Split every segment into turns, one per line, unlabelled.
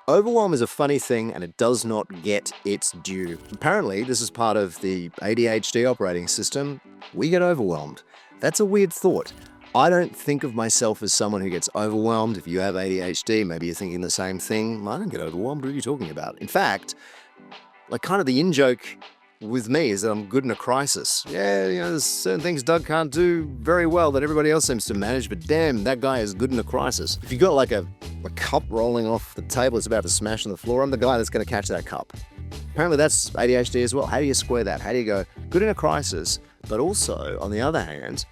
Overwhelm is a funny thing and it does not get its due. Apparently, this is part of the ADHD operating system. We get overwhelmed. That's a weird thought. I don't think of myself as someone who gets overwhelmed. If you have ADHD, maybe you're thinking the same thing. I don't get overwhelmed. What are you talking about? In fact, like kind of the in-joke with me is that I'm good in a crisis. Yeah, there's certain things Doug can't do very well that everybody else seems to manage, but damn, that guy is good in a crisis. If you got like a cup rolling off the table, it's about to smash on the floor, I'm the guy that's going to catch that cup. Apparently that's ADHD as well. How do you square that? How do you go good in a crisis, but also, on the other hand,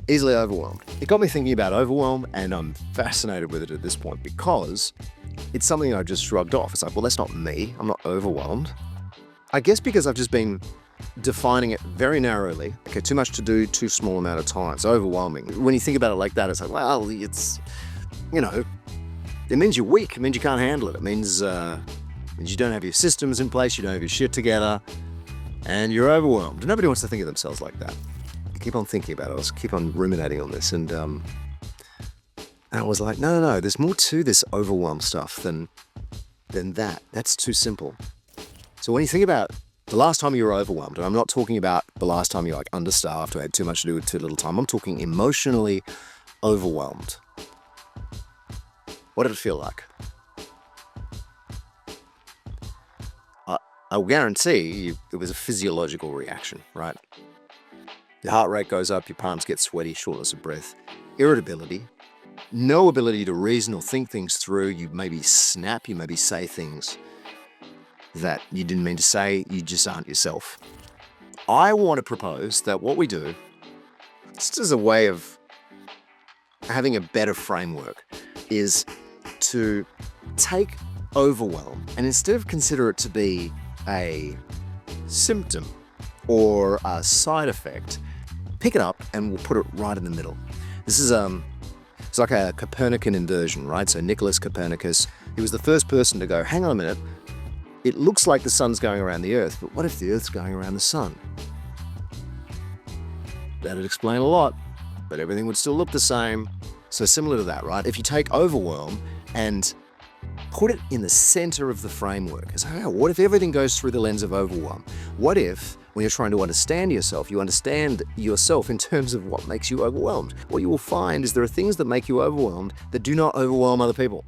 easily overwhelmed? It got me thinking about overwhelm, and I'm fascinated with it at this point because it's something I just shrugged off. It's like, well, that's not me. I'm not overwhelmed. I guess because I've just been defining it very narrowly. Okay, too much to do, too small amount of time. It's overwhelming. When you think about it like that, it's like, well, it's, it means you're weak. It means you can't handle it. It means you don't have your systems in place, you don't have your shit together, and you're overwhelmed. Nobody wants to think of themselves like that. I keep on thinking about it. I keep on ruminating on this, and I was like, no, there's more to this overwhelm stuff than that. That's too simple. So when you think about the last time you were overwhelmed, and I'm not talking about the last time you're like understaffed or had too much to do with too little time, I'm talking emotionally overwhelmed. What did it feel like? I'll guarantee it was a physiological reaction, right? Your heart rate goes up, your palms get sweaty, shortness of breath, irritability, no ability to reason or think things through. You maybe snap, you maybe say things that you didn't mean to say, you just aren't yourself. I want to propose that what we do, just as a way of having a better framework, is to take overwhelm and instead of consider it to be a symptom or a side effect, pick it up and we'll put it right in the middle. This is it's like a Copernican inversion, right? So Nicholas Copernicus, he was the first person to go, hang on a minute, it looks like the sun's going around the earth, but what if the earth's going around the sun? That'd explain a lot, but everything would still look the same. So similar to that, right? If you take overwhelm and put it in the center of the framework, it's like, what if everything goes through the lens of overwhelm? What if, when you're trying to understand yourself, you understand yourself in terms of what makes you overwhelmed? What you will find is there are things that make you overwhelmed that do not overwhelm other people.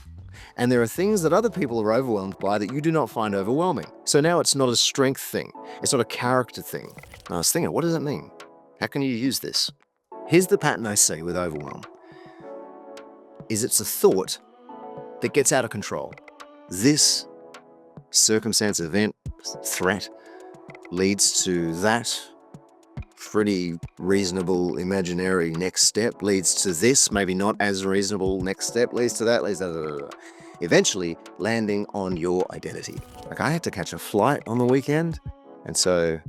And there are things that other people are overwhelmed by that you do not find overwhelming. So now it's not a strength thing. It's not a character thing. And I was thinking, what does that mean? How can you use this? Here's the pattern I see with overwhelm. It's a thought that gets out of control. This circumstance, event, threat leads to that pretty reasonable imaginary next step, leads to this maybe not as reasonable next step, leads to that, eventually landing on your identity. Like I had to catch a flight on the weekend, and so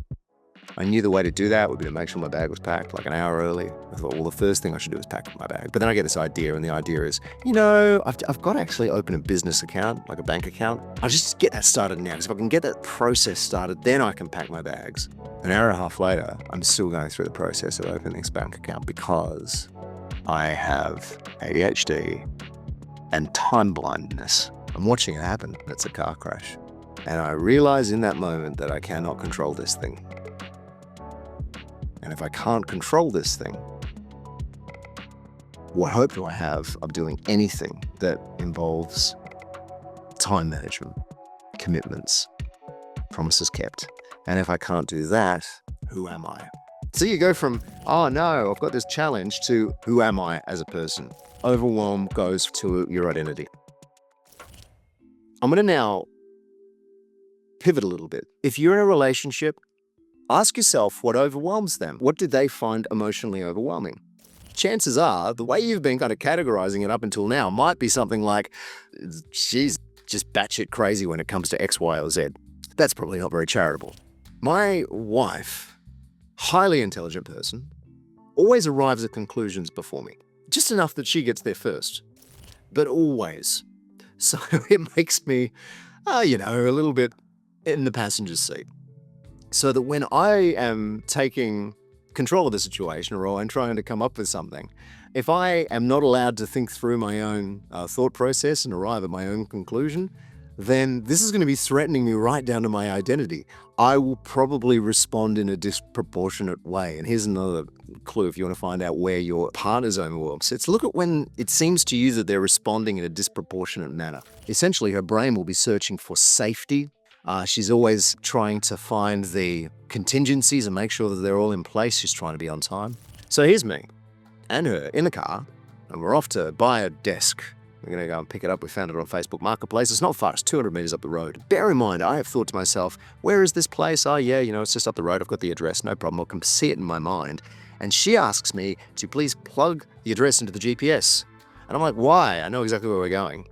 I knew the way to do that would be to make sure my bag was packed like an hour early. I thought, well, the first thing I should do is pack my bag. But then I get this idea, and the idea is, I've got to actually open a business account, like a bank account. I'll just get that started now, because if I can get that process started, then I can pack my bags. An hour and a half later, I'm still going through the process of opening this bank account because I have ADHD and time blindness. I'm watching it happen. It's a car crash. And I realize in that moment that I cannot control this thing. And if I can't control this thing, what hope do I have of doing anything that involves time management, commitments, promises kept? And if I can't do that, who am I? So you go from, oh no, I've got this challenge, to who am I as a person? Overwhelm goes to your identity. I'm going to now pivot a little bit. If you're in a relationship, ask yourself what overwhelms them. What do they find emotionally overwhelming? Chances are, the way you've been kind of categorizing it up until now might be something like, she's just batshit crazy when it comes to X, Y, or Z. That's probably not very charitable. My wife, highly intelligent person, always arrives at conclusions before me. Just enough that she gets there first, but always. So it makes me, a little bit in the passenger seat. So that when I am taking control of the situation or I'm trying to come up with something, If I am not allowed to think through my own thought process and arrive at my own conclusion, then this is going to be threatening me right down to my identity. I will probably respond in a disproportionate way. And here's another clue if you want to find out where your partner's overwhelmed. So it's look at when it seems to you that they're responding in a disproportionate manner. Essentially, her brain will be searching for safety. She's always trying to find the contingencies and make sure that they're all in place. She's trying to be on time. So here's me and her in the car, and we're off to buy a desk. We're going to go and pick it up. We found it on Facebook Marketplace. It's not far. It's 200 meters up the road. Bear in mind, I have thought to myself, where is this place? Oh, yeah, it's just up the road. I've got the address. No problem. I can see it in my mind. And she asks me to please plug the address into the GPS. And I'm like, why? I know exactly where we're going.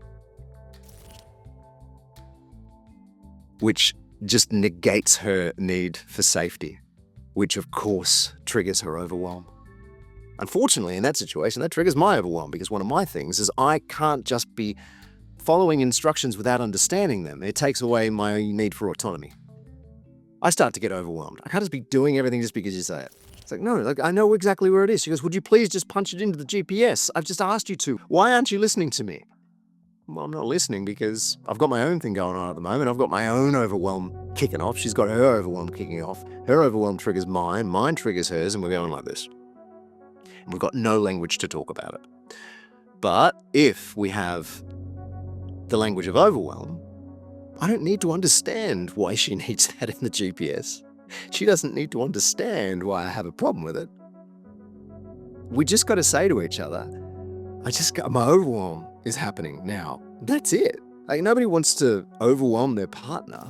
Which just negates her need for safety, which of course triggers her overwhelm. Unfortunately, in that situation, that triggers my overwhelm because one of my things is I can't just be following instructions without understanding them. It takes away my need for autonomy. I start to get overwhelmed. I can't just be doing everything just because you say it. It's like, no, I know exactly where it is. She goes, would you please just punch it into the GPS? I've just asked you to. Why aren't you listening to me? Well, I'm not listening because I've got my own thing going on at the moment. I've got my own overwhelm kicking off. She's got her overwhelm kicking off. Her overwhelm triggers mine triggers hers, and we're going like this. And we've got no language to talk about it. But if we have the language of overwhelm, I don't need to understand why she needs that in the GPS. She doesn't need to understand why I have a problem with it. We just got to say to each other, my overwhelm is happening now. That's it. Like, nobody wants to overwhelm their partner.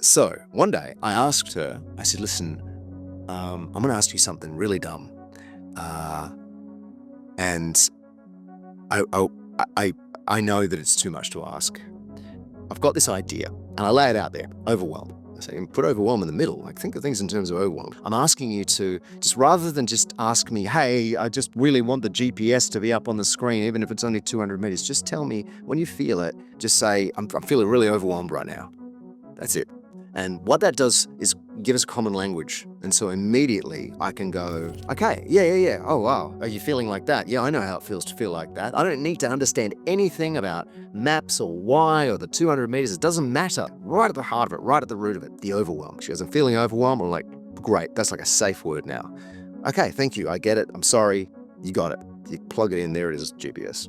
So one day I asked her, I said, listen, I'm going to ask you something really dumb. And I know that it's too much to ask. I've got this idea, and I lay it out there, overwhelm. I say, put overwhelm in the middle. Like, think of things in terms of overwhelm. I'm asking you to, just rather than just ask me, hey, I just really want the GPS to be up on the screen, even if it's only 200 meters, just tell me when you feel it, just say, I'm feeling really overwhelmed right now. That's it. And what that does is give us common language. And so immediately I can go, okay, yeah. Oh, wow. Are you feeling like that? Yeah, I know how it feels to feel like that. I don't need to understand anything about maps or why or the 200 meters. It doesn't matter. Right at the heart of it, right at the root of it, the overwhelm. She goes, I'm feeling overwhelmed. I'm like, great. That's like a safe word now. Okay, thank you. I get it. I'm sorry. You got it. You plug it in, there it is, GPS.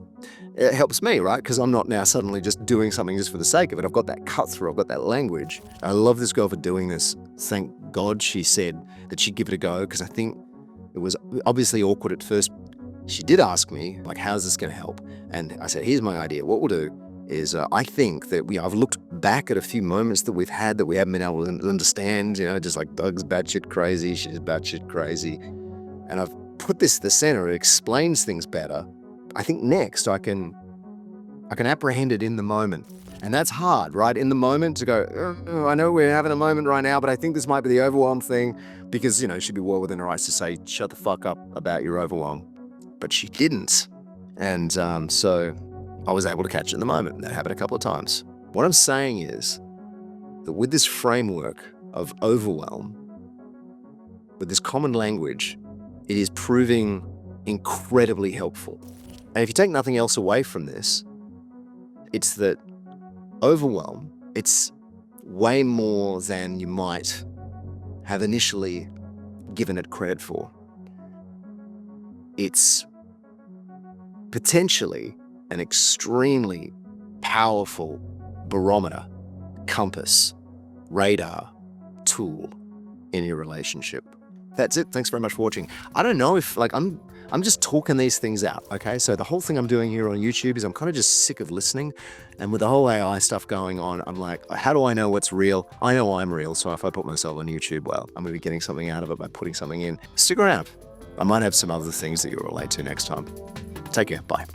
It helps me, right? Because I'm not now suddenly just doing something just for the sake of it. I've got that cut through, I've got that language. I love this girl for doing this. Thank God she said that she'd give it a go, because I think it was obviously awkward at first. She did ask me, like, how's this going to help? And I said, here's my idea. What we'll do is I think that I've looked back at a few moments that we've had that we haven't been able to understand, just like Doug's batshit crazy, she's batshit crazy. And I've put this to the center, it explains things better. I think next I can apprehend it in the moment. And that's hard, right? In the moment to go, I know we're having a moment right now, but I think this might be the overwhelm thing, because, she'd be well within her rights to say, shut the fuck up about your overwhelm. But she didn't. And so I was able to catch it in the moment. That happened a couple of times. What I'm saying is that with this framework of overwhelm, with this common language, it is proving incredibly helpful. And if you take nothing else away from this, it's that overwhelm, it's way more than you might have initially given it credit for. It's potentially an extremely powerful barometer, compass, radar, tool in your relationship. That's it. Thanks very much for watching. I don't know if, I'm just talking these things out, okay? So the whole thing I'm doing here on YouTube is I'm kind of just sick of listening. And with the whole AI stuff going on, I'm like, how do I know what's real? I know I'm real, so if I put myself on YouTube, well, I'm going to be getting something out of it by putting something in. Stick around. I might have some other things that you'll relate to next time. Take care. Bye.